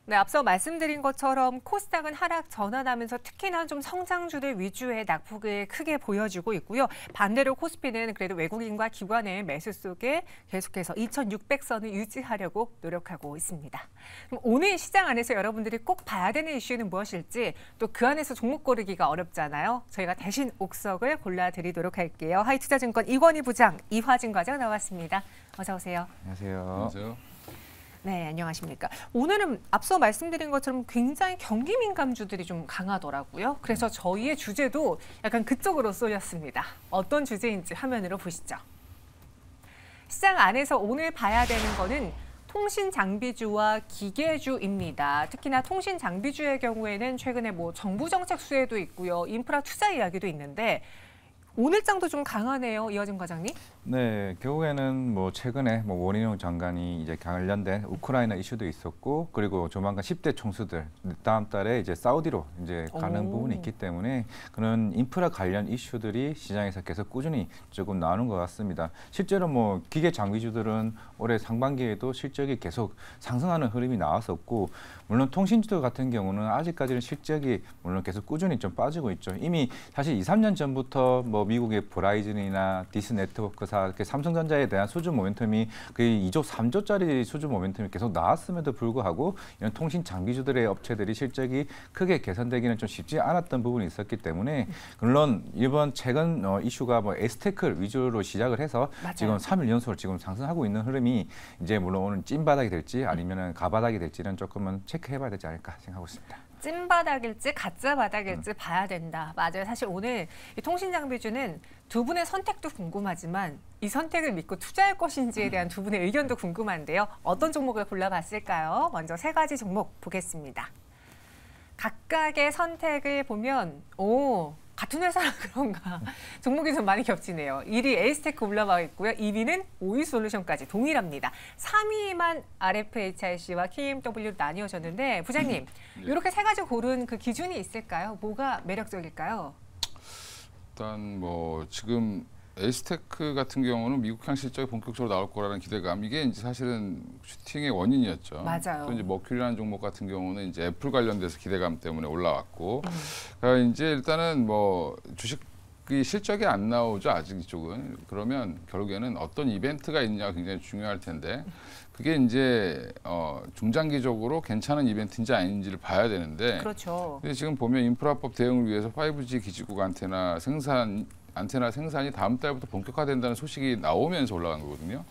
네, 앞서 말씀드린 것처럼 코스닥은 하락 전환하면서 특히나 좀 성장주들 위주의 낙폭을 크게 보여주고 있고요. 반대로 코스피는 그래도 외국인과 기관의 매수 속에 계속해서 2,600선을 유지하려고 노력하고 있습니다. 그럼 오늘 시장 안에서 여러분들이 꼭 봐야 되는 이슈는 무엇일지, 또 그 안에서 종목 고르기가 어렵잖아요. 저희가 대신 옥석을 골라드리도록 할게요. 하이투자증권 이권희 부장, 이화진 과장 나왔습니다. 어서 오세요. 안녕하세요. 안녕하세요. 네, 안녕하십니까. 오늘은 앞서 말씀드린 것처럼 굉장히 경기 민감주들이 좀 강하더라고요. 그래서 저희의 주제도 약간 그쪽으로 쏠렸습니다. 어떤 주제인지 화면으로 보시죠. 시장 안에서 오늘 봐야 되는 거는 통신 장비주와 기계주입니다. 특히나 통신 장비주의 경우에는 최근에 정부 정책 수혜도 있고요. 인프라 투자 이야기도 있는데 오늘장도 좀 강하네요, 이화진 과장님. 네, 결국에는 최근에 원희룡 장관이 이제 관련된 우크라이나 이슈도 있었고, 그리고 조만간 10대 총수들 다음 달에 이제 사우디로 이제 가는 부분이 있기 때문에 그런 인프라 관련 이슈들이 시장에서 계속 꾸준히 조금 나오는 것 같습니다. 실제로 기계 장비주들은 올해 상반기에도 실적이 계속 상승하는 흐름이 나왔었고, 물론 통신주들 같은 경우는 아직까지는 실적이 물론 계속 꾸준히 좀 빠지고 있죠. 이미 사실 2, 3년 전부터 미국의 브라이즌이나 디스 네트워크사, 삼성전자에 대한 수주 모멘텀이 거의 2조, 3조짜리 수주 모멘텀이 계속 나왔음에도 불구하고 이런 통신 장비주들의 업체들이 실적이 크게 개선되기는 좀 쉽지 않았던 부분이 있었기 때문에, 물론 이번 최근 이슈가 에스테클 위주로 시작을 해서 맞아요. 지금 3일 연속으로 지금 상승하고 있는 흐름이 이제 물론 오늘 찐바닥이 될지 아니면 가바닥이 될지는 조금은 체크해봐야 되지 않을까 생각하고 있습니다. 찐바닥일지 가짜 바닥일지 봐야 된다. 맞아요. 사실 오늘 이 통신장비주는 두 분의 선택도 궁금하지만 이 선택을 믿고 투자할 것인지에 대한 두 분의 의견도 궁금한데요. 어떤 종목을 골라봤을까요? 먼저 세 가지 종목 보겠습니다. 각각의 선택을 보면 같은 회사라 그런가 종목이 좀 많이 겹치네요. 1위 에이스테크 올라와 있고요. 2위는 오이솔루션까지 동일합니다. 3위만 RFHIC와 KMW 나뉘어졌는데 부장님, 이렇게 세 가지 고른 그 기준이 있을까요? 뭐가 매력적일까요? 일단 지금 에이스테크 같은 경우는 미국향 실적이 본격적으로 나올 거라는 기대감, 이게 이제 사실은 슈팅의 원인이었죠. 맞아요. 또 이제 머큐리라는 종목 같은 경우는 이제 애플 관련돼서 기대감 때문에 올라왔고, 그러니까 이제 일단은 주식이 실적이 안 나오죠, 아직 이쪽은. 그러면 결국에는 어떤 이벤트가 있냐가 굉장히 중요할 텐데, 그게 이제 중장기적으로 괜찮은 이벤트인지 아닌지를 봐야 되는데, 그렇죠. 근데 지금 보면 인프라법 대응을 위해서 5G 기지국 안테나 생산이 다음 달부터 본격화된다는 소식이 나오면서 올라간 거거든요.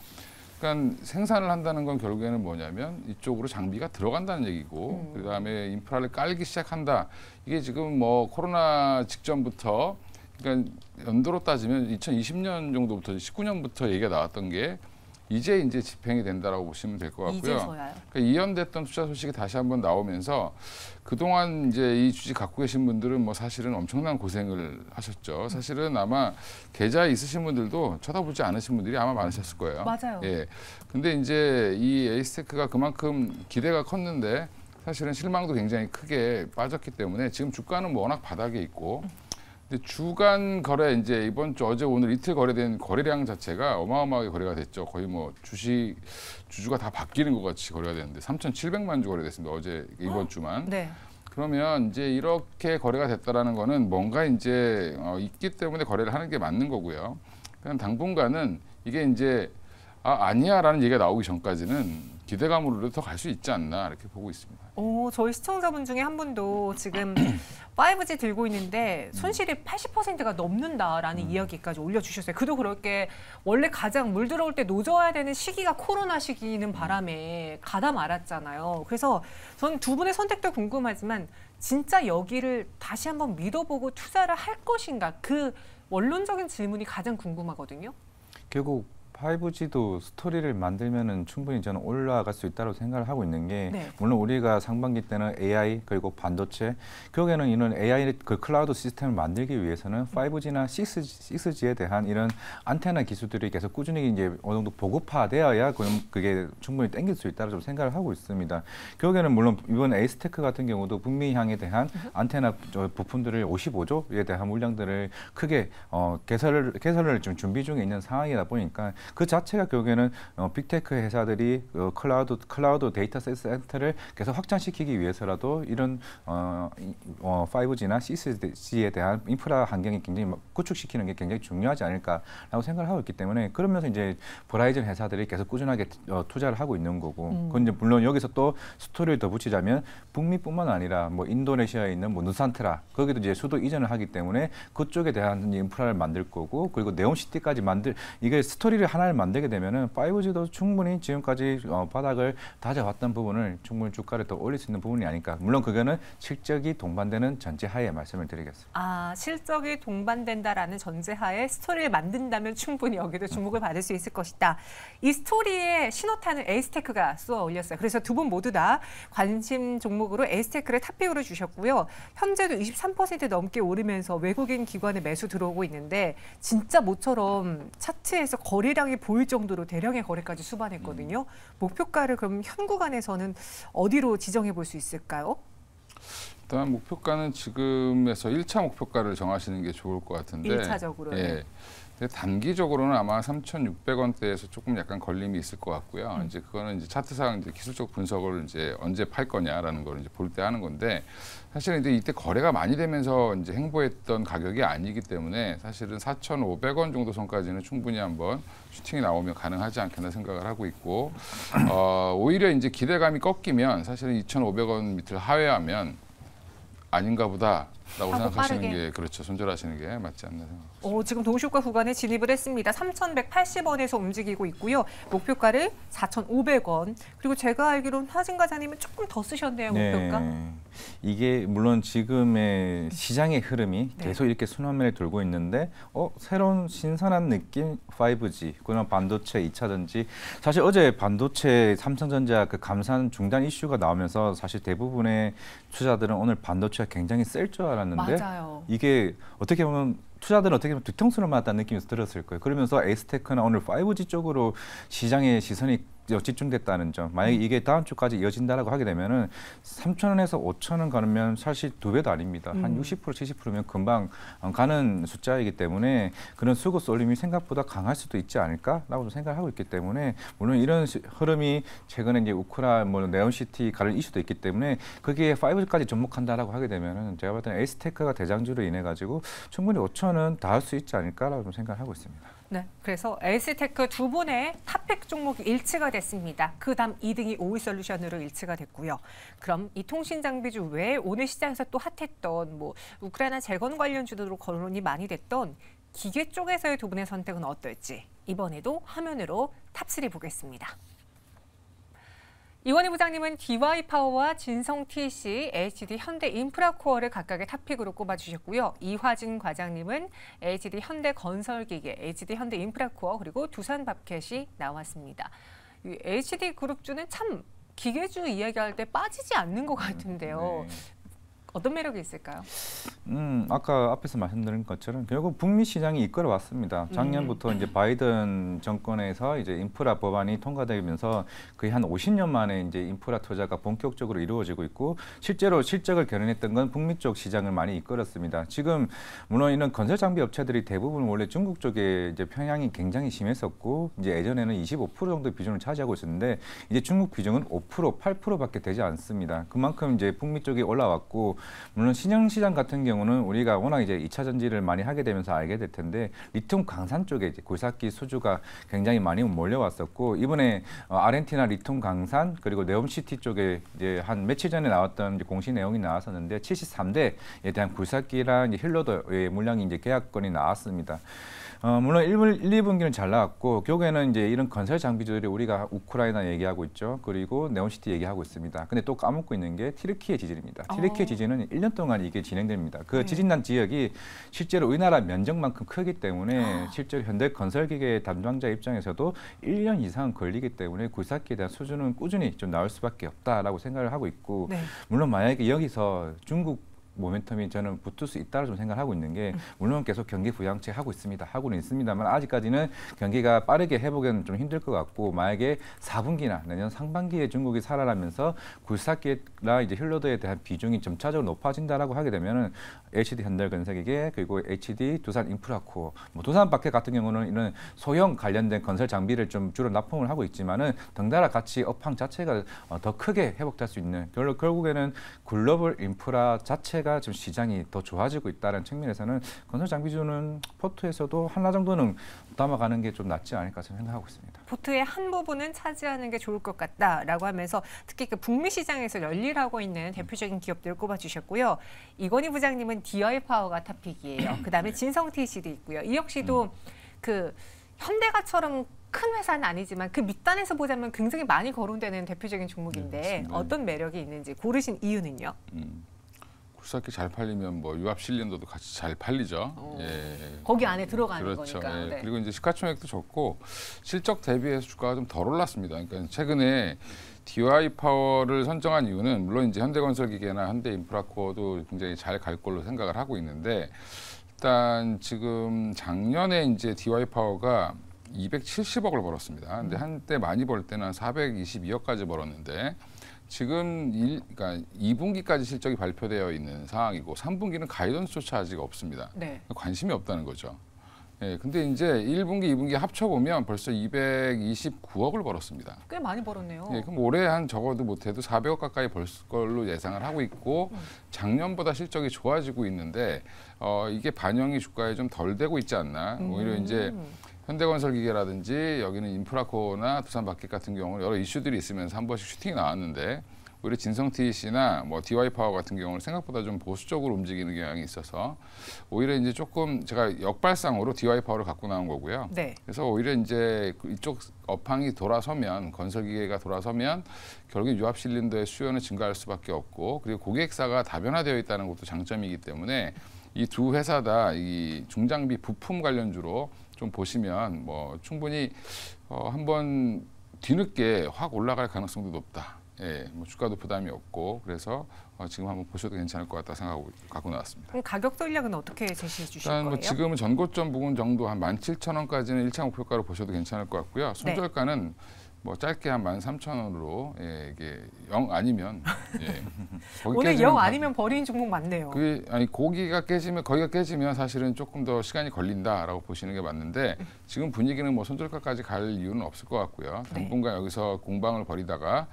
그러니까 생산을 한다는 건 결국에는 뭐냐면 이쪽으로 장비가 들어간다는 얘기고, 그다음에 인프라를 깔기 시작한다. 이게 지금 코로나 직전부터, 그러니까 연도로 따지면 2020년 정도부터 19년부터 얘기가 나왔던 게 이제 집행이 된다라고 보시면 될 것 같고요. 이제서야요. 그러니까 이연됐던 투자 소식이 다시 한번 나오면서 그동안 이제 이 주식 갖고 계신 분들은 사실은 엄청난 고생을 하셨죠. 사실은 아마 계좌에 있으신 분들도 쳐다보지 않으신 분들이 아마 많으셨을 거예요. 맞아요. 예. 근데 이제 이 에이스테크가 그만큼 기대가 컸는데 사실은 실망도 굉장히 크게 빠졌기 때문에 지금 주가는 워낙 바닥에 있고, 근데 주간 거래 이제 이번 주 어제 오늘 이틀 거래된 거래량 자체가 어마어마하게 거래가 됐죠. 거의 주주가 다 바뀌는 것 같이 거래가 됐는데 3,700만 주 거래됐습니다. 어제 이번 주만. 네. 그러면 이제 이렇게 거래가 됐다라는 거는 뭔가 이제 있기 때문에 거래를 하는 게 맞는 거고요. 그냥 당분간은 이게 이제 아니야라는 얘기가 나오기 전까지는 기대감으로 더 갈 수 있지 않나 이렇게 보고 있습니다. 저희 시청자분 중에 한 분도 지금 5G 들고 있는데 손실이 80%가 넘는다라는 이야기까지 올려주셨어요. 그도 그렇게 원래 가장 물 들어올 때 노져야 되는 시기가 코로나 시기는 바람에 가다 말았잖아요. 그래서 저는 두 분의 선택도 궁금하지만 진짜 여기를 다시 한번 믿어보고 투자를 할 것인가, 그 원론적인 질문이 가장 궁금하거든요. 결국 5G도 스토리를 만들면은 충분히 저는 올라갈 수 있다고 생각을 하고 있는 게, 네. 물론 우리가 상반기 때는 AI 그리고 반도체, 결국에는 이런 AI 그 클라우드 시스템을 만들기 위해서는 5G나 6G에 대한 이런 안테나 기술들이 계속 꾸준히 이제 어느 정도 보급화되어야 그게 충분히 땡길 수 있다고 좀 생각을 하고 있습니다. 결국에는 물론 이번 에이스테크 같은 경우도 북미향에 대한 안테나 부품들을 55조에 대한 물량들을 크게 개설을 좀 준비 중에 있는 상황이다 보니까 그 자체가 결국에는 빅테크 회사들이 클라우드 데이터 센터를 계속 확장시키기 위해서라도 이런 5G나 CC에 대한 인프라 환경이 굉장히 구축시키는 게 굉장히 중요하지 않을까라고 생각을 하고 있기 때문에 그러면서 이제 버라이즌 회사들이 계속 꾸준하게 투자를 하고 있는 거고 그건 이제 물론 여기서 또 스토리를 더 붙이자면 북미뿐만 아니라 뭐 인도네시아에 있는 뭐 누산트라 거기도 이제 수도 이전을 하기 때문에 그쪽에 대한 인프라를 만들 거고 그리고 네옴시티까지 이게 스토리를 하나를 만들게 되면은 5G도 충분히 지금까지 바닥을 다져왔던 부분을 충분히 주가를 더 올릴 수 있는 부분이 아닐까. 물론 그거는 실적이 동반되는 전제하에 말씀을 드리겠습니다. 아, 실적이 동반된다라는 전제하에 스토리를 만든다면 충분히 여기도 주목을 받을 수 있을 것이다. 이 스토리에 신호탄을 에이스테크가 쏘아 올렸어요. 그래서 두 분 모두 다 관심 종목으로 에이스테크를 탑픽으로 주셨고요. 현재도 23% 넘게 오르면서 외국인 기관의 매수 들어오고 있는데 진짜 모처럼 차트에서 거래량이 보일 정도로 대량의 거래까지 수반했거든요. 목표가를 그럼 현 구간에서는 어디로 지정해 볼 수 있을까요? 일단 목표가는 지금에서 1차 목표가를 정하시는 게 좋을 것 같은데 1차적으로는. 예. 근데 단기적으로는 아마 3,600원대에서 조금 약간 걸림이 있을 것 같고요. 이제 그거는 이제 차트상 이제 기술적 분석을 이제 언제 팔 거냐라는 걸 이제 볼 때 하는 건데 사실은 이제 이때 거래가 많이 되면서 이제 행보했던 가격이 아니기 때문에 사실은 4,500원 정도 선까지는 충분히 한번 슈팅이 나오면 가능하지 않겠나 생각을 하고 있고 오히려 이제 기대감이 꺾이면 사실은 2,500원 밑을 하회하면 아닌가 보다라고 생각하시는 빠르게. 게 그렇죠. 손절하시는 게 맞지 않나 생각합니다. 지금 동시효과 구간에 진입을 했습니다. 3,180원에서 움직이고 있고요. 목표가를 4,500원. 그리고 제가 알기로는 하진 과장님은 조금 더 쓰셨네요, 목표가. 네. 이게 물론 지금의 시장의 흐름이 네. 계속 이렇게 순환면에 돌고 있는데 새로운 신선한 느낌 5G, 그런 반도체 2차전지. 사실 어제 반도체 삼성전자 그 감산 중단 이슈가 나오면서 사실 대부분의 투자들은 오늘 반도체가 굉장히 셀 줄 알았는데 맞아요. 이게 어떻게 보면 투자들은 어떻게 보면 뒤통수를 맞았다는 느낌이 들었을 거예요. 그러면서 에이스테크나 오늘 5G 쪽으로 시장의 시선이 집중됐다는 점. 만약에 이게 다음 주까지 이어진다라고 하게 되면은 3,000원에서 5,000원 가면 사실 2배도 아닙니다. 한 60% 70%면 금방 가는 숫자이기 때문에 그런 수급 쏠림이 생각보다 강할 수도 있지 않을까라고 생각하고 있기 때문에 물론 이런 흐름이 최근에 이제 네옴시티 가를 이슈도 있기 때문에 거기에 5G까지 접목한다라고 하게 되면은 제가 볼 때는 에이스테크가 대장주로 인해 가지고 충분히 5,000원 닿을 수 있지 않을까라고 생각을 하고 있습니다. 네, 그래서 에이스테크 두 분의 탑픽 종목이 일치가 됐습니다. 그다음 2등이 오이솔루션으로 일치가 됐고요. 그럼 이 통신 장비주 외에 오늘 시장에서 또 핫했던 우크라이나 재건 관련주로 거론이 많이 됐던 기계 쪽에서의 두 분의 선택은 어떨지 이번에도 화면으로 탑3 보겠습니다. 이원희 부장님은 DY파워와 진성TC, HD 현대인프라코어를 각각의 탑픽으로 꼽아주셨고요. 이화진 과장님은 HD 현대건설기계, HD 현대인프라코어 그리고 두산밥켓이 나왔습니다. 이 HD그룹주는 참 기계주 이야기할 때 빠지지 않는 것 같은데요. 네. 어떤 매력이 있을까요? 아까 앞에서 말씀드린 것처럼 결국 북미 시장이 이끌어 왔습니다. 작년부터 이제 바이든 정권에서 이제 인프라 법안이 통과되면서 거의 한 50년 만에 이제 인프라 투자가 본격적으로 이루어지고 있고 실제로 실적을 견인했던 건 북미 쪽 시장을 많이 이끌었습니다. 지금 물론 이런 건설 장비 업체들이 대부분 원래 중국 쪽에 이제 평양이 굉장히 심했었고 이제 예전에는 25% 정도 비중을 차지하고 있었는데 이제 중국 비중은 5%, 8%밖에 되지 않습니다. 그만큼 이제 북미 쪽이 올라왔고 물론 신흥시장 같은 경우는 우리가 워낙 이제 2차 전지를 많이 하게 되면서 알게 될 텐데 리튬 강산 쪽에 이제 굴삭기 수주가 굉장히 많이 몰려왔었고 이번에 아르헨티나 리튬 강산 그리고 네옴시티 쪽에 이제 한 며칠 전에 나왔던 이제 공시 내용이 나왔었는데 73대에 대한 굴삭기랑 이제 힐러더의 물량이 이제 계약건이 나왔습니다. 물론 1, 2분기는 잘 나왔고 결국에는 이제 이런 건설 장비들이 우리가 우크라이나 얘기하고 있죠. 그리고 네옴시티 얘기하고 있습니다. 근데 또 까먹고 있는 게 튀르키예 지진입니다. 튀르키예 지진은 1년 동안 이게 진행됩니다. 그 지진난 지역이 실제로 우리나라 면적만큼 크기 때문에 실제로 현대 건설기계 담당자 입장에서도 1년 이상 걸리기 때문에 굴삭기에 대한 수준은 꾸준히 좀 나올 수밖에 없다라고 생각을 하고 있고 네. 물론 만약에 여기서 중국 모멘텀이 저는 붙을 수 있다고 좀 생각하고 있는 게 물론 계속 경기 부양책 하고는 있습니다만 아직까지는 경기가 빠르게 회복은 좀 힘들 것 같고 만약에 4분기나 내년 상반기에 중국이 살아나면서 굴삭기나 이제 힐러드에 대한 비중이 점차적으로 높아진다라고 하게 되면은 HD 현대건설기계 그리고 HD 두산 인프라코어 뭐 두산 바켓 같은 경우는 이런 소형 관련된 건설 장비를 좀 주로 납품을 하고 있지만은 덩달아 같이 업황 자체가 더 크게 회복될 수 있는 결국에는 글로벌 인프라 자체가 좀 시장이 더 좋아지고 있다는 측면에서는 건설 장비주는 포트에서도 하나 정도는 담아가는 게 좀 낫지 않을까 생각하고 있습니다. 포트의 한 부분은 차지하는 게 좋을 것 같다라고 하면서 특히 그 북미 시장에서 열일하고 있는 대표적인 기업들을 꼽아주셨고요. 이건희 부장님은 DI 파워가 탑픽이에요. 그다음에 진성TC도 있고요. 이 역시도 그 현대가처럼 큰 회사는 아니지만 그 밑단에서 보자면 굉장히 많이 거론되는 대표적인 종목인데 어떤 매력이 있는지 고르신 이유는요? 굴삭기 잘 팔리면 뭐 유압 실린더도 같이 잘 팔리죠. 예. 거기 안에 들어가는 그렇죠. 거니까. 예. 네. 그리고 이제 시가총액도 적고 실적 대비해서 주가가 좀 덜 올랐습니다. 그러니까 최근에 DI 파워를 선정한 이유는 물론 이제 현대건설기계나 현대인프라코어도 굉장히 잘 갈 걸로 생각을 하고 있는데 일단 지금 작년에 이제 DI 파워가 270억을 벌었습니다. 근데 한때 많이 벌 때는 한 422억까지 벌었는데 지금 그러니까 2분기까지 실적이 발표되어 있는 상황이고 3분기는 가이던스조차 아직 없습니다. 네. 관심이 없다는 거죠. 예, 근데 이제 1분기, 2분기 합쳐보면 벌써 229억을 벌었습니다. 꽤 많이 벌었네요. 예, 그럼 올해 한 적어도 못해도 400억 가까이 벌 걸로 예상을 하고 있고 작년보다 실적이 좋아지고 있는데 이게 반영이 주가에 좀 덜 되고 있지 않나. 오히려 이제 현대건설기계라든지 여기는 인프라코어나 두산바켓 같은 경우는 여러 이슈들이 있으면서 한 번씩 슈팅이 나왔는데 오히려 진성TC나 뭐 DI 파워 같은 경우는 생각보다 좀 보수적으로 움직이는 경향이 있어서 오히려 이제 조금 제가 역발상으로 DI 파워를 갖고 나온 거고요. 네. 그래서 오히려 이제 이쪽 업황이 돌아서면 건설기계가 돌아서면 결국 유압 실린더의 수요는 증가할 수밖에 없고 그리고 고객사가 다변화되어 있다는 것도 장점이기 때문에 이 두 회사 다 이 중장비 부품 관련주로 좀 보시면 뭐 충분히 한번 뒤늦게 확 올라갈 가능성도 높다. 예, 뭐 주가도 부담이 없고 그래서 지금 한번 보셔도 괜찮을 것 같다 생각하고 갖고 나왔습니다. 그럼 가격 전략은 어떻게 제시해 주실 일단 거예요? 뭐 지금은 전고점 부분 정도 한 17,000원까지는 1차 목표가로 보셔도 괜찮을 것 같고요. 손절가는 뭐 짧게 한 13,000원으로 예, 이게 0 아니면 예. 오늘 0 아니면 버리는 종목 많네요. 그게 아니 거기가 깨지면 사실은 조금 더 시간이 걸린다라고 보시는 게 맞는데 지금 분위기는 뭐 손절가까지 갈 이유는 없을 것 같고요. 당분간 여기서 공방을 벌이다가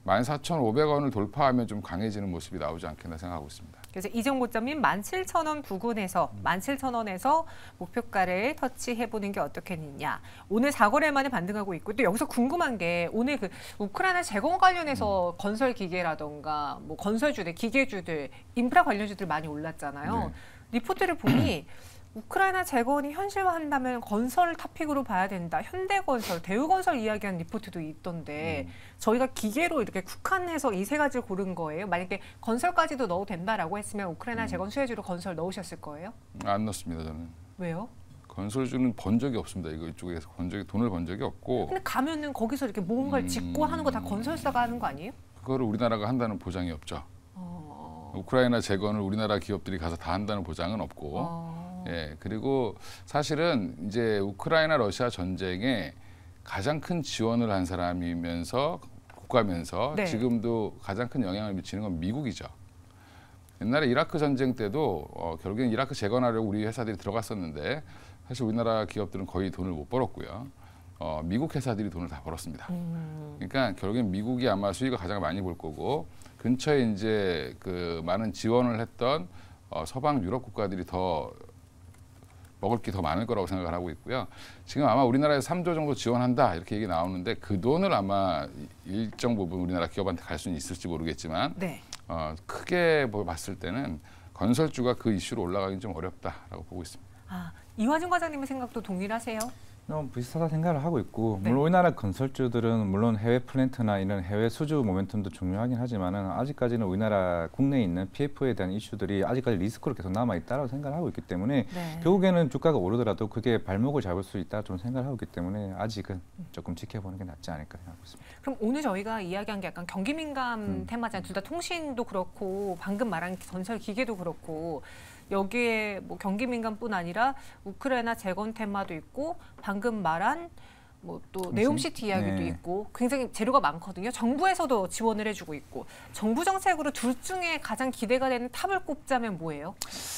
14,500원을 돌파하면 좀 강해지는 모습이 나오지 않겠나 생각하고 있습니다. 그래서 이전 고점인 17,000원 부근에서 17,000원에서 목표가를 터치해보는 게 어떻겠느냐. 오늘 4거래 만에 반등하고 있고 또 여기서 궁금한 게 오늘 그 우크라이나 재건 관련해서 건설 기계라던가 뭐 건설주들, 기계주들, 인프라 관련주들 많이 올랐잖아요. 네. 리포트를 보니 우크라이나 재건이 현실화한다면 건설 탑픽으로 봐야 된다. 현대건설, 대우건설 이야기하는 리포트도 있던데 저희가 기계로 이렇게 국한해서 이 세 가지를 고른 거예요. 만약에 건설까지도 넣어도 된다라고 했으면 우크라이나 재건 수혜주로 건설 넣으셨을 거예요? 안 넣습니다 저는. 왜요? 건설주는 번 적이 없습니다. 이쪽에서 돈을 번 적이 없고. 근데 가면은 거기서 이렇게 뭔가를 짓고 하는 거 다 건설사가 하는 거 아니에요? 그거를 우리나라가 한다는 보장이 없죠. 우크라이나 재건을 우리나라 기업들이 가서 다 한다는 보장은 없고. 예, 그리고 사실은 이제 우크라이나 러시아 전쟁에 가장 큰 지원을 한 사람이면서 국가면서 네. 지금도 가장 큰 영향을 미치는 건 미국이죠. 옛날에 이라크 전쟁 때도 결국엔 이라크 재건하려고 우리 회사들이 들어갔었는데 사실 우리나라 기업들은 거의 돈을 못 벌었고요. 미국 회사들이 돈을 다 벌었습니다. 그러니까 결국엔 미국이 아마 수익을 가장 많이 볼 거고 근처에 이제 그 많은 지원을 했던 서방 유럽 국가들이 더 먹을 게 더 많을 거라고 생각을 하고 있고요. 지금 아마 우리나라에서 3조 정도 지원한다 이렇게 얘기 나오는데 그 돈을 아마 일정 부분 우리나라 기업한테 갈 수는 있을지 모르겠지만 네. 크게 봤을 때는 건설주가 그 이슈로 올라가긴 좀 어렵다라고 보고 있습니다. 이화준 과장님의 생각도 동일하세요? 비슷하다 생각을 하고 있고 네. 물론 우리나라 건설주들은 물론 해외 플랜트나 이런 해외 수주 모멘텀도 중요하긴 하지만은 아직까지는 우리나라 국내에 있는 PF에 대한 이슈들이 아직까지 리스크로 계속 남아 있다고 생각을 하고 있기 때문에 네. 결국에는 주가가 오르더라도 그게 발목을 잡을 수 있다 좀 생각을 하고 있기 때문에 아직은 조금 지켜보는 게 낫지 않을까 생각하고 있습니다. 그럼 오늘 저희가 이야기한 게 약간 경기 민감 테마잖아요. 둘 다 통신도 그렇고 방금 말한 건설 기계도 그렇고 여기에 뭐 경기 민감뿐 아니라 우크라이나 재건 테마도 있고 방금 말한 뭐 또 네옴시티 이야기도 네. 있고 굉장히 재료가 많거든요. 정부에서도 지원을 해주고 있고 정부 정책으로 둘 중에 가장 기대가 되는 탑을 꼽자면 뭐예요?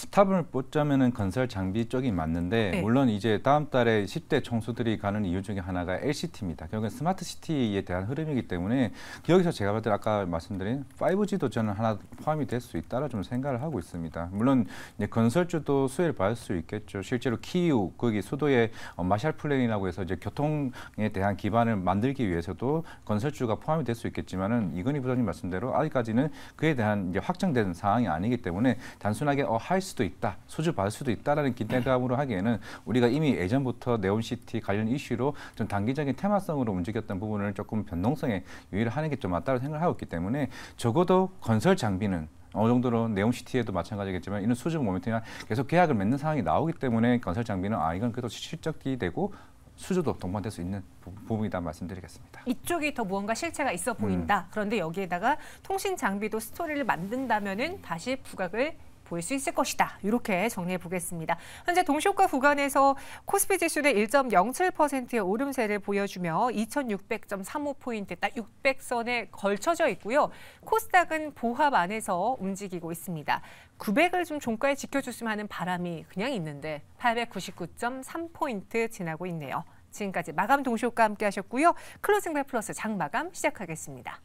탑을 뽑자면은 건설 장비 쪽이 맞는데 네. 물론 이제 다음 달에 10대 총수들이 가는 이유 중에 하나가 LCT입니다. 결국엔 스마트 시티에 대한 흐름이기 때문에 여기서 제가 볼 때 아까 말씀드린 5G도 저는 하나 포함이 될 수 있다라 좀 생각을 하고 있습니다. 물론 이제 건설주도 수혜를 받을 수 있겠죠. 실제로 키이우 거기 수도에 마샬 플랜이라고 해서 이제 교통에 대한 기반을 만들기 위해서도 건설주가 포함이 될 수 있겠지만은 이건희 부장님 말씀대로 아직까지는 그에 대한 이제 확정된 사항이 아니기 때문에 단순하게 할 수도 있다, 수주 받을 수도 있다라는 기대감으로 하기에는 우리가 이미 예전부터 네옴시티 관련 이슈로 좀 단기적인 테마성으로 움직였던 부분을 조금 변동성에 유의를 하는 게 좀 맞다고 생각을 하고 있기 때문에 적어도 건설 장비는 어느 정도로 네옴시티에도 마찬가지겠지만 이런 수주 모멘텀이나 계속 계약을 맺는 상황이 나오기 때문에 건설 장비는 이건 그래도 실적이 되고 수주도 동반될 수 있는 부분이다 말씀드리겠습니다. 이쪽이 더 무언가 실체가 있어 보인다. 그런데 여기에다가 통신 장비도 스토리를 만든다면은 다시 부각을 보일 수 있을 것이다. 이렇게 정리해 보겠습니다. 현재 동시효과 구간에서 코스피 지수는 1.07%의 오름세를 보여주며 2600.35포인트, 딱 600선에 걸쳐져 있고요. 코스닥은 보합 안에서 움직이고 있습니다. 900을 좀 종가에 지켜줬으면 하는 바람이 그냥 있는데 899.3포인트 지나고 있네요. 지금까지 마감 동시효과 함께 하셨고요. 클로징 벨 플러스 장마감 시작하겠습니다.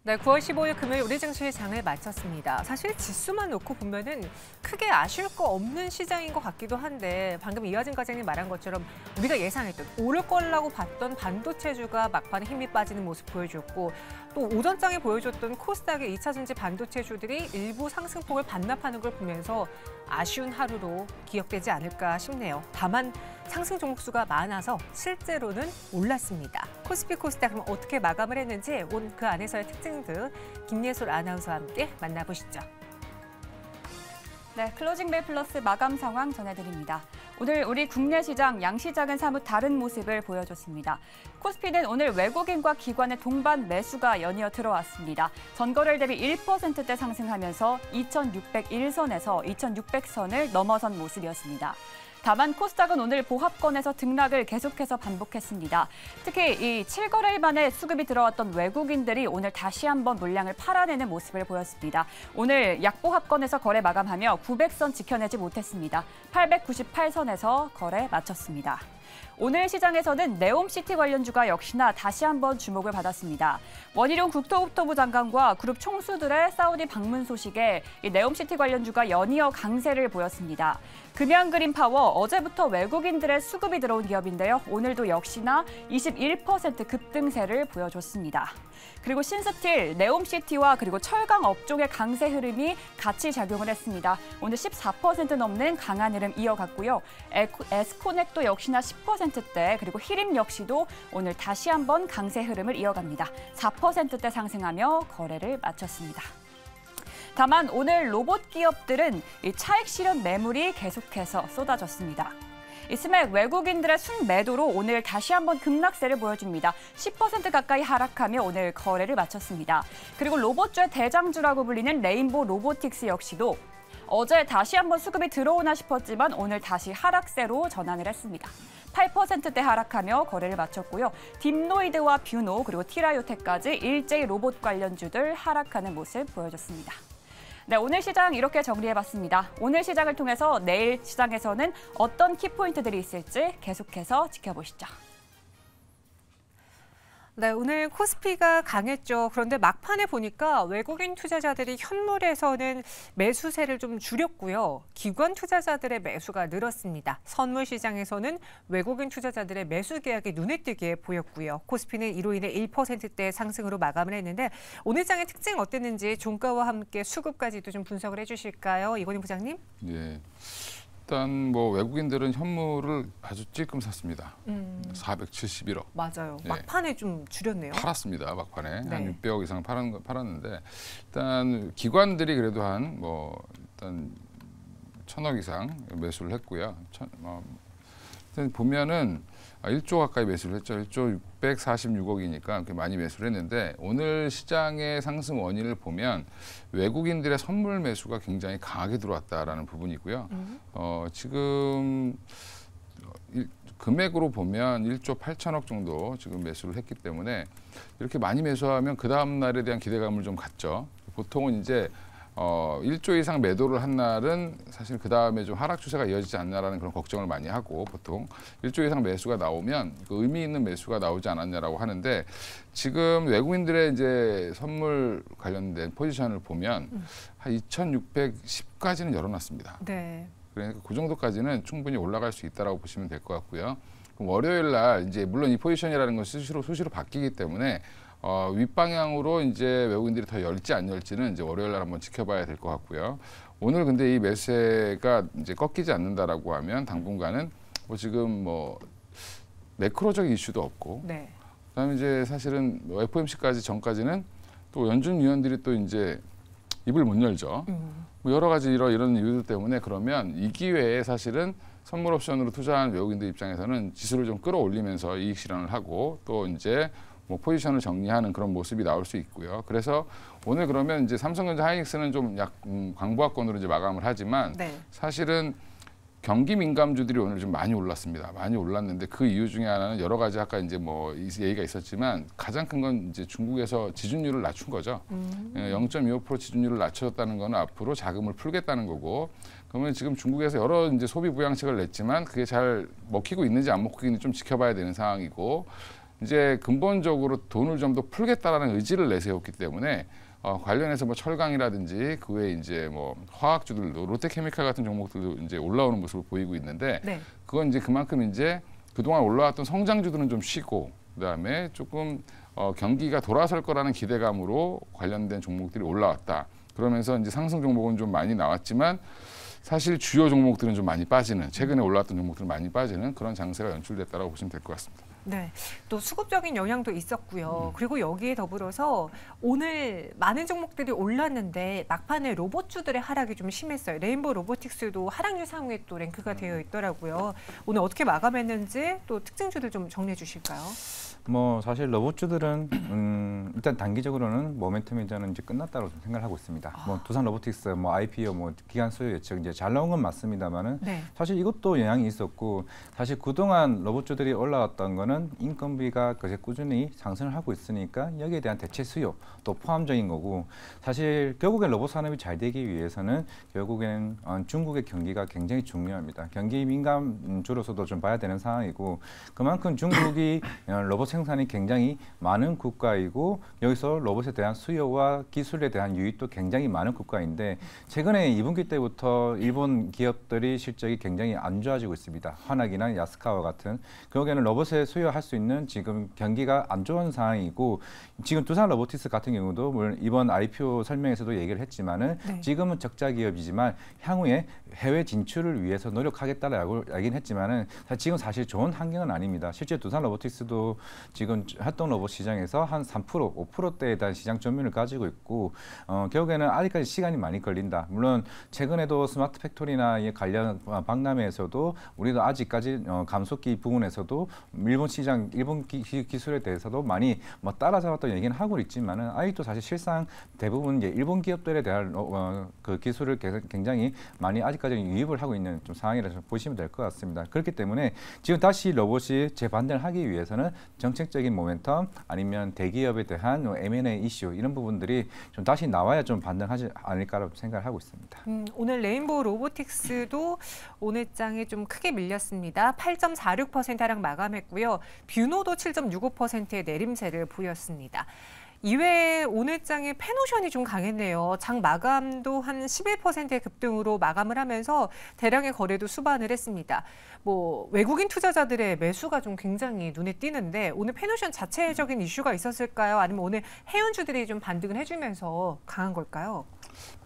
네, 9월 15일 금요일 우리 증시 장을 마쳤습니다. 사실 지수만 놓고 보면은 크게 아쉬울 거 없는 시장인 것 같기도 한데 방금 이화진 과장님 말한 것처럼 우리가 예상했던 오를 거라고 봤던 반도체주가 막판에 힘이 빠지는 모습 보여줬고 또 오전장에 보여줬던 코스닥의 2차 전지 반도체주들이 일부 상승폭을 반납하는 걸 보면서 아쉬운 하루로 기억되지 않을까 싶네요. 다만 상승 종목수가 많아서 실제로는 올랐습니다. 코스피 코스닥 그럼 어떻게 마감을 했는지 온 그 안에서의 특징 등 김예솔 아나운서와 함께 만나보시죠. 네, 클로징 벨 플러스 마감 상황 전해드립니다. 오늘 우리 국내 시장, 양시장은 사뭇 다른 모습을 보여줬습니다. 코스피는 오늘 외국인과 기관의 동반 매수가 연이어 들어왔습니다. 전거래일 대비 1%대 상승하면서 2601선에서 2600선을 넘어선 모습이었습니다. 다만 코스닥은 오늘 보합권에서 등락을 계속해서 반복했습니다. 특히 이 7거래일 만에 수급이 들어왔던 외국인들이 오늘 다시 한번 물량을 팔아내는 모습을 보였습니다. 오늘 약보합권에서 거래 마감하며 900선 지켜내지 못했습니다. 898선에서 거래 마쳤습니다. 오늘 시장에서는 네옴시티 관련주가 역시나 다시 한번 주목을 받았습니다. 원희룡 국토부 장관과 그룹 총수들의 사우디 방문 소식에 이 네옴시티 관련주가 연이어 강세를 보였습니다. 금양그린파워 어제부터 외국인들의 수급이 들어온 기업인데요. 오늘도 역시나 21% 급등세를 보여줬습니다. 그리고 신스틸, 네옴시티와 그리고 철강 업종의 강세 흐름이 같이 작용을 했습니다. 오늘 14% 넘는 강한 흐름 이어갔고요. 에스코넥도 역시나 10%대, 그리고 히림 역시도 오늘 다시 한번 강세 흐름을 이어갑니다. 4%대 상승하며 거래를 마쳤습니다. 다만 오늘 로봇 기업들은 이 차익 실현 매물이 계속해서 쏟아졌습니다. 이 스맥 외국인들의 순매도로 오늘 다시 한번 급락세를 보여줍니다. 10% 가까이 하락하며 오늘 거래를 마쳤습니다. 그리고 로봇주의 대장주라고 불리는 레인보 로보틱스 역시도 어제 다시 한번 수급이 들어오나 싶었지만 오늘 다시 하락세로 전환을 했습니다. 8%대 하락하며 거래를 마쳤고요. 딥노이드와 뷰노 그리고 티라요텍까지 일제히 로봇 관련주들 하락하는 모습 보여줬습니다. 네, 오늘 시장 이렇게 정리해봤습니다. 오늘 시장을 통해서 내일 시장에서는 어떤 키포인트들이 있을지 계속해서 지켜보시죠. 네, 오늘 코스피가 강했죠. 그런데 막판에 보니까 외국인 투자자들이 현물에서는 매수세를 좀 줄였고요. 기관 투자자들의 매수가 늘었습니다. 선물 시장에서는 외국인 투자자들의 매수 계약이 눈에 띄게 보였고요. 코스피는 이로 인해 1%대 상승으로 마감을 했는데 오늘 장의 특징 어땠는지 종가와 함께 수급까지도 좀 분석을 해주실까요? 이건희 부장님? 예. 일단 뭐 외국인들은 현물을 아주 찔끔 샀습니다. 471억. 맞아요. 예. 막판에 좀 줄였네요. 팔았습니다. 막판에 네. 한 600억 이상 팔았는데 일단 기관들이 그래도 한 뭐 일단 1,000억 이상 매수를 했고요. 일단 보면은 1조 가까이 매수를 했죠. 1조 646억이니까 그렇게 많이 매수를 했는데 오늘 시장의 상승 원인을 보면 외국인들의 선물 매수가 굉장히 강하게 들어왔다라는 부분이고요. 지금 금액으로 보면 1조 8천억 정도 지금 매수를 했기 때문에 이렇게 많이 매수하면 그 다음 날에 대한 기대감을 좀 갖죠. 보통은 이제 1조 이상 매도를 한 날은 사실 그 다음에 좀 하락 추세가 이어지지 않나라는 그런 걱정을 많이 하고 보통 1조 이상 매수가 나오면 그 의미 있는 매수가 나오지 않았냐라고 하는데 지금 외국인들의 이제 선물 관련된 포지션을 보면 한 2,610까지는 열어놨습니다. 네. 그러니까 그 정도까지는 충분히 올라갈 수 있다라고 보시면 될 것 같고요. 그럼 월요일 날 이제 물론 이 포지션이라는 건 수시로 바뀌기 때문에 윗방향으로 이제 외국인들이 더 열지 안 열지는 이제 월요일 날 한번 지켜봐야 될 것 같고요. 오늘 근데 이 매수세가 이제 꺾이지 않는다라고 하면 당분간은 뭐 지금 뭐 매크로적인 이슈도 없고, 네. 그다음에 이제 사실은 뭐 FOMC까지 전까지는 또 연준 위원들이 또 이제 입을 못 열죠. 뭐 여러 가지 이런 이유들 때문에 그러면 이 기회에 사실은 선물 옵션으로 투자한 외국인들 입장에서는 지수를 좀 끌어올리면서 이익 실현을 하고 또 이제 뭐 포지션을 정리하는 그런 모습이 나올 수 있고요. 그래서 오늘 그러면 이제 삼성전자 하이닉스는 좀 광부하권으로 이제 마감을 하지만 네. 사실은 경기 민감주들이 오늘 좀 많이 올랐습니다. 많이 올랐는데 그 이유 중에 하나는 여러 가지 아까 이제 뭐 얘기가 있었지만 가장 큰 건 이제 중국에서 지준율을 낮춘 거죠. 0.25% 지준율을 낮춰줬다는 거는 앞으로 자금을 풀겠다는 거고. 그러면 지금 중국에서 여러 이제 소비 부양책을 냈지만 그게 잘 먹히고 있는지 안 먹히고 있는지 좀 지켜봐야 되는 상황이고. 이제 근본적으로 돈을 좀 더 풀겠다라는 의지를 내세웠기 때문에 관련해서 뭐 철강이라든지 그 외에 이제 뭐 화학주들도 롯데케미칼 같은 종목들도 이제 올라오는 모습을 보이고 있는데 네. 그건 이제 그만큼 이제 그동안 올라왔던 성장주들은 좀 쉬고 그다음에 조금 경기가 돌아설 거라는 기대감으로 관련된 종목들이 올라왔다. 그러면서 이제 상승 종목은 좀 많이 나왔지만 사실 주요 종목들은 좀 많이 빠지는 최근에 올라왔던 종목들은 많이 빠지는 그런 장세가 연출됐다라고 보시면 될 것 같습니다. 네, 또 수급적인 영향도 있었고요. 그리고 여기에 더불어서 오늘 많은 종목들이 올랐는데 막판에 로봇주들의 하락이 좀 심했어요. 레인보우 로보틱스도 하락률 상위에 또 랭크가 되어 있더라고요. 오늘 어떻게 마감했는지 또 특징주들 좀 정리해 주실까요? 뭐 사실 로봇주들은 일단 단기적으로는 모멘텀이 저는 이제 끝났다고 좀 생각을 하고 있습니다. 뭐 두산 로보틱스, 뭐 IPO, 뭐 기간 수요 예측 이제 잘 나온 건 맞습니다만은 네. 사실 이것도 영향이 있었고 사실 그동안 로봇주들이 올라왔던 거는 인건비가 그제 꾸준히 상승을 하고 있으니까 여기에 대한 대체 수요 또 포함적인 거고 사실 결국엔 로봇 산업이 잘 되기 위해서는 결국엔 중국의 경기가 굉장히 중요합니다. 경기 민감주로서도 좀 봐야 되는 상황이고 그만큼 중국이 로봇 생산이 굉장히 많은 국가이고 여기서 로봇에 대한 수요와 기술에 대한 유입도 굉장히 많은 국가인데 최근에 2분기 때부터 일본 기업들이 실적이 굉장히 안 좋아지고 있습니다. 화나기나 야스카와 같은 결국에는 로봇에 수요할 수 있는 지금 경기가 안 좋은 상황이고 지금 두산 로보틱스 같은 경우도 물론 이번 IPO 설명에서도 얘기를 했지만은 네. 지금은 적자 기업이지만 향후에 해외 진출을 위해서 노력하겠다라고 얘기는 했지만은 지금 사실 좋은 환경은 아닙니다. 실제 두산 로보틱스도 지금 활동 로봇 시장에서 한 3%, 5%대에 대한 시장 점유율을 가지고 있고 결국에는 아직까지 시간이 많이 걸린다. 물론 최근에도 스마트 팩토리나 관련 박람회에서도 우리도 아직까지 감속기 부분에서도 일본 시장, 일본 기술에 대해서도 많이 뭐 따라잡았던 얘기는 하고 있지만은 아직도 사실 실상 대부분 이제 일본 기업들에 대한 그 기술을 굉장히 많이 아직까지 유입을 하고 있는 좀 상황이라서 보시면 될 것 같습니다. 그렇기 때문에 지금 다시 로봇이 재반대를 하기 위해서는 정책적인 모멘텀 아니면 대기업에 대한 M&A 이슈 이런 부분들이 좀 다시 나와야 좀 반등하지 않을까라고 생각을 하고 있습니다. 오늘 레인보우 로보틱스도 오늘 장에 좀 크게 밀렸습니다. 8.46% 하락 마감했고요. 뷰노도 7.65%의 내림세를 보였습니다. 이외에 오늘 장에 페노션이 좀 강했네요. 장 마감도 한 11%의 급등으로 마감을 하면서 대량의 거래도 수반을 했습니다. 뭐 외국인 투자자들의 매수가 좀 굉장히 눈에 띄는데 오늘 페노션 자체적인 이슈가 있었을까요? 아니면 오늘 해운주들이 좀 반등을 해주면서 강한 걸까요?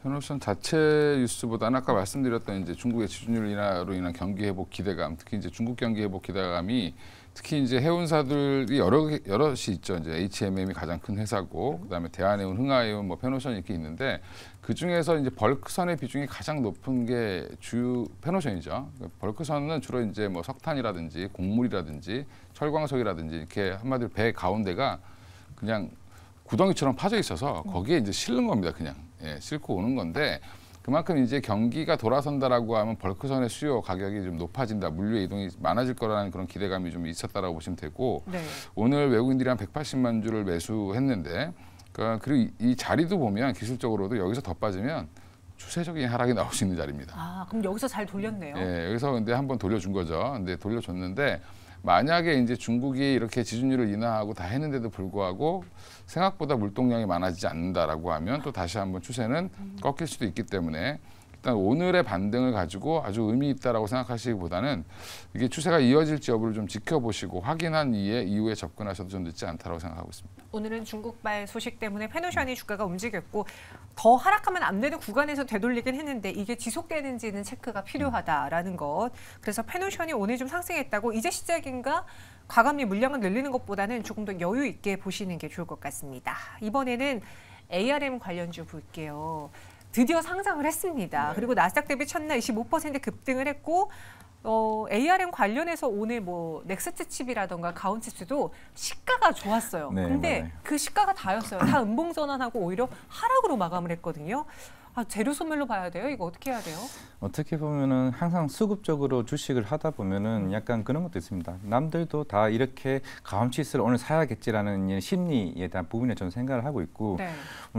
페노션 자체 뉴스보다는 아까 말씀드렸던 이제 중국의 지준율 인하로 인한 경기 회복 기대감, 특히 이제 중국 경기 회복 기대감이 특히 이제 해운사들이 여럿이 있죠. 이제 HMM이 가장 큰 회사고, 그다음에 대한해운, 흥하해운, 뭐 페노션 이렇게 있는데 그 중에서 이제 벌크선의 비중이 가장 높은 게 주요 페노션이죠. 벌크선은 주로 이제 뭐 석탄이라든지 곡물이라든지 철광석이라든지 이렇게 한마디로 배 가운데가 그냥 구덩이처럼 파져 있어서 거기에 이제 실는 겁니다. 그냥 싣고 오는 건데. 그만큼 이제 경기가 돌아선다라고 하면 벌크선의 수요 가격이 좀 높아진다, 물류의 이동이 많아질 거라는 그런 기대감이 좀 있었다라고 보시면 되고 네. 오늘 외국인들이 한 180만 주를 매수했는데 그리고 이 자리도 보면 기술적으로도 여기서 더 빠지면 추세적인 하락이 나올 수 있는 자리입니다. 아, 그럼 여기서 잘 돌렸네요. 예, 여기서 근데 한번 돌려준 거죠. 근데 돌려줬는데 만약에 이제 중국이 이렇게 지준율을 인하하고 다 했는데도 불구하고 생각보다 물동량이 많아지지 않는다라고 하면 또 다시 한번 추세는 꺾일 수도 있기 때문에 일단 오늘의 반등을 가지고 아주 의미 있다라고 생각하시기보다는 이게 추세가 이어질지 여부를 좀 지켜보시고 확인한 이후에 접근하셔도 좀 늦지 않다라고 생각하고 있습니다. 오늘은 중국발 소식 때문에 페노션이 주가가 움직였고 더 하락하면 안 되는 구간에서 되돌리긴 했는데 이게 지속되는지는 체크가 필요하다라는 것. 그래서 페노션이 오늘 좀 상승했다고 이제 시작인가? 과감히 물량을 늘리는 것보다는 조금 더 여유 있게 보시는 게 좋을 것 같습니다. 이번에는 ARM 관련주 볼게요. 드디어 상장을 했습니다. 네. 그리고 나스닥 대비 첫날 25% 급등을 했고 ARM 관련해서 오늘 뭐 넥스트 칩이라던가 가온 칩스도 시가가 좋았어요. 네, 근데 맞아요. 그 시가가 다였어요. 다 음봉 전환하고 오히려 하락으로 마감을 했거든요. 아, 재료 소멸로 봐야 돼요? 이거 어떻게 해야 돼요? 어떻게 보면은 항상 수급적으로 주식을 하다 보면은 약간 그런 것도 있습니다. 남들도 다 이렇게 가온치스를 오늘 사야겠지라는 심리에 대한 부분에 저는 생각을 하고 있고, 네.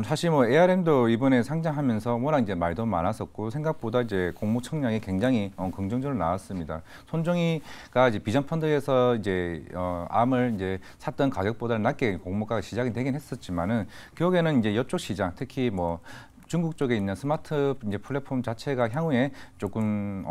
사실 뭐 ARM도 이번에 상장하면서 워낙 이제 말도 많았었고 생각보다 이제 공모 청량이 굉장히 긍정적으로 나왔습니다. 손정희가 이제 비전 펀드에서 이제 암을 이제 샀던 가격보다는 낮게 공모가가 시작이 되긴 했었지만은 결국에는 이제 이쪽 시장, 특히 뭐 중국 쪽에 있는 스마트 이제 플랫폼 자체가 향후에 조금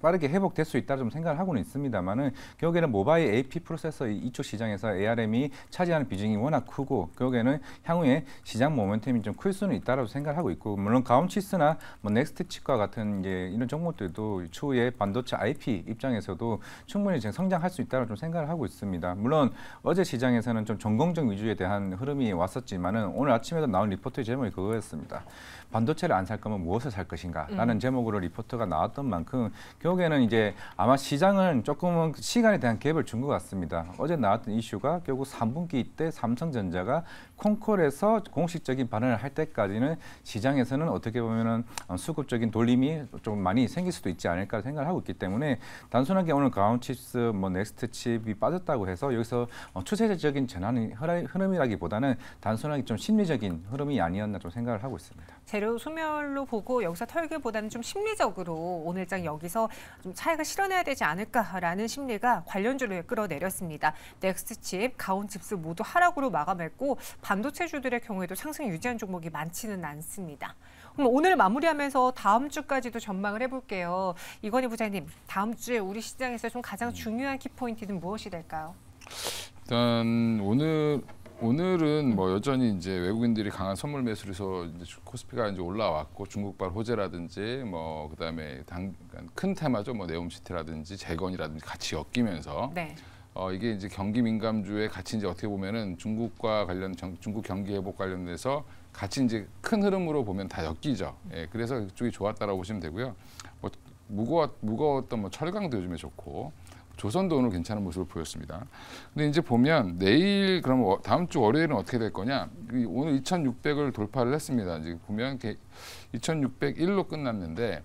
빠르게 회복될 수 있다 좀 생각을 하고는 있습니다만은 결국에는 모바일 AP 프로세서 이쪽 시장에서 ARM이 차지하는 비중이 워낙 크고 결국에는 향후에 시장 모멘텀이 좀 클 수는 있다라고 생각을 하고 있고, 물론 가온치스나 뭐 넥스트 칩과 같은 이제 이런 종목들도 추후에 반도체 IP 입장에서도 충분히 지금 성장할 수 있다고 좀 생각을 하고 있습니다. 물론 어제 시장에서는 좀 전공정 위주에 대한 흐름이 왔었지만은 오늘 아침에도 나온 리포트 제목이 그거였습니다. 반도체를 안 살 거면 무엇을 살 것인가? 라는 제목으로 리포트가 나왔던 만큼 결국에는 이제 아마 시장은 조금은 시간에 대한 갭을 준 것 같습니다. 어제 나왔던 이슈가 결국 3분기 때 삼성전자가 콩콜에서 공식적인 발언을 할 때까지는 시장에서는 어떻게 보면은 수급적인 돌림이 좀 많이 생길 수도 있지 않을까 생각을 하고 있기 때문에 단순하게 오늘 가온칩스, 뭐 넥스트 칩이 빠졌다고 해서 여기서 추세적인 전환이 흐름이라기보다는 단순하게 좀 심리적인 흐름이 아니었나 좀 생각을 하고 있습니다. 재료 소멸로 보고 여기서 털기보다는 좀 심리적으로 오늘장 여기서 좀 차익을 실현해야 되지 않을까라는 심리가 관련주를 끌어내렸습니다. 넥스트칩, 가온칩스 모두 하락으로 마감했고 반도체주들의 경우에도 상승 유지한 종목이 많지는 않습니다. 그럼 오늘 마무리하면서 다음 주까지도 전망을 해볼게요. 이건희 부장님, 다음 주에 우리 시장에서 좀 가장 중요한 키포인트는 무엇이 될까요? 일단 오늘은 뭐 여전히 이제 외국인들이 강한 선물 매수를 해서 이제 코스피가 이제 올라왔고 중국발 호재라든지 뭐 그다음에 큰 테마죠. 뭐 네옴시티라든지 재건이라든지 같이 엮이면서 네. 이게 이제 경기 민감주에 같이 이제 어떻게 보면은 중국과 관련 중국 경기 회복 관련돼서 같이 이제 큰 흐름으로 보면 다 엮이죠. 예, 그래서 그쪽이 좋았다라고 보시면 되고요. 뭐 무거웠던 뭐 철강도 요즘에 좋고 조선도 오늘 괜찮은 모습을 보였습니다. 근데 이제 보면 내일 그럼 다음 주 월요일은 어떻게 될 거냐? 오늘 2,600을 돌파를 했습니다. 이제 보면 2,601로 끝났는데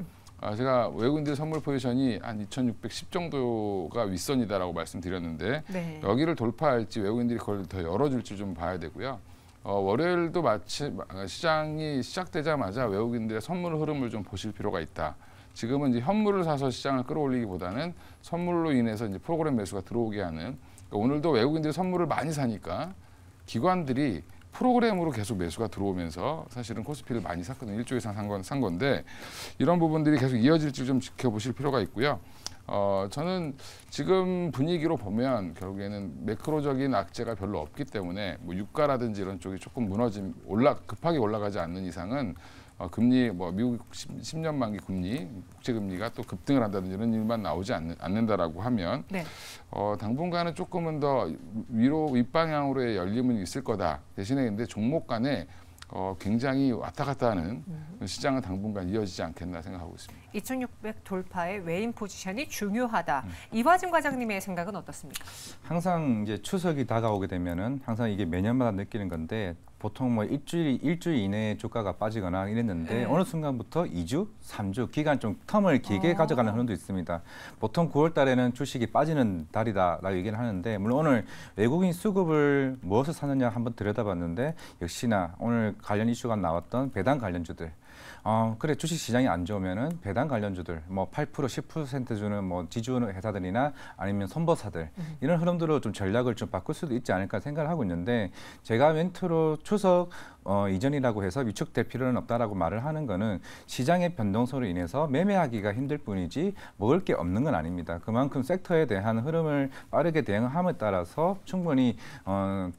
제가 외국인들 선물 포지션이 한 2,610 정도가 윗선이다라고 말씀드렸는데 네. 여기를 돌파할지 외국인들이 그걸 더 열어줄지 좀 봐야 되고요. 월요일도 마치 시장이 시작되자마자 외국인들의 선물 흐름을 좀 보실 필요가 있다. 지금은 이제 현물을 사서 시장을 끌어올리기보다는 선물로 인해서 이제 프로그램 매수가 들어오게 하는, 그러니까 오늘도 외국인들이 선물을 많이 사니까 기관들이 프로그램으로 계속 매수가 들어오면서 사실은 코스피를 많이 샀거든요. 1조 이상 산 건데 이런 부분들이 계속 이어질지 좀 지켜보실 필요가 있고요. 저는 지금 분위기로 보면 결국에는 매크로적인 악재가 별로 없기 때문에 뭐 유가라든지 이런 쪽이 조금 급하게 올라가지 않는 이상은 금리, 미국 10년 만기 금리, 국채 금리가 또 급등을 한다든지 이런 일만 나오지 않는다라고 하면 네. 당분간은 조금은 더 위로 윗방향으로의 열림은 있을 거다. 대신에 근데 종목 간에 굉장히 왔다 갔다 하는 시장은 당분간 이어지지 않겠나 생각하고 있습니다. 2,600 돌파의 외인 포지션이 중요하다. 이화진 과장님의 생각은 어떻습니까? 항상 이제 추석이 다가오게 되면은 항상 이게 매년마다 느끼는 건데 보통 뭐 일주일 이내에 주가가 빠지거나 이랬는데 어느 순간부터 2주, 3주 기간 좀 텀을 길게 가져가는 흐름도 있습니다. 보통 9월 달에는 주식이 빠지는 달이다라고 얘기를 하는데 물론 오늘 외국인 수급을 무엇을 사느냐 한번 들여다봤는데 역시나 오늘 관련 이슈가 나왔던 배당 관련주들. 그래 주식 시장이 안 좋으면은 배당 관련주들 뭐 8% 10% 주는 뭐 지주 회사들이나 아니면 선보사들 이런 흐름들로 좀 전략을 좀 바꿀 수도 있지 않을까 생각을 하고 있는데 제가 멘트로 추석 이전이라고 해서 위축될 필요는 없다라고 말을 하는 거는 시장의 변동성으로 인해서 매매하기가 힘들 뿐이지 먹을 게 없는 건 아닙니다. 그만큼 섹터에 대한 흐름을 빠르게 대응함에 따라서 충분히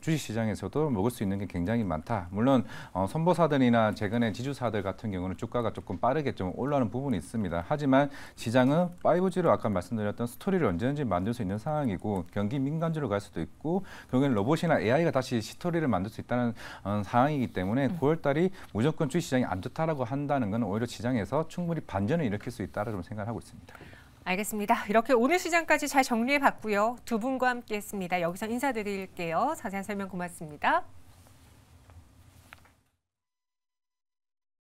주식시장에서도 먹을 수 있는 게 굉장히 많다. 물론 선보사들이나 최근에 지주사들 같은 경우는 주가가 조금 빠르게 좀 올라오는 부분이 있습니다. 하지만 시장은 5G로 아까 말씀드렸던 스토리를 언제든지 만들 수 있는 상황이고 경기 민감주로 갈 수도 있고 결국엔 로봇이나 AI가 다시 스토리를 만들 수 있다는 상황이기 때문에 9월 달이 무조건 주식시장이 안 좋다라고 한다는 건 오히려 시장에서 충분히 반전을 일으킬 수 있다라고 생각하고 있습니다. 알겠습니다. 이렇게 오늘 시장까지 잘 정리해봤고요. 두 분과 함께했습니다. 여기서 인사드릴게요. 자세한 설명 고맙습니다.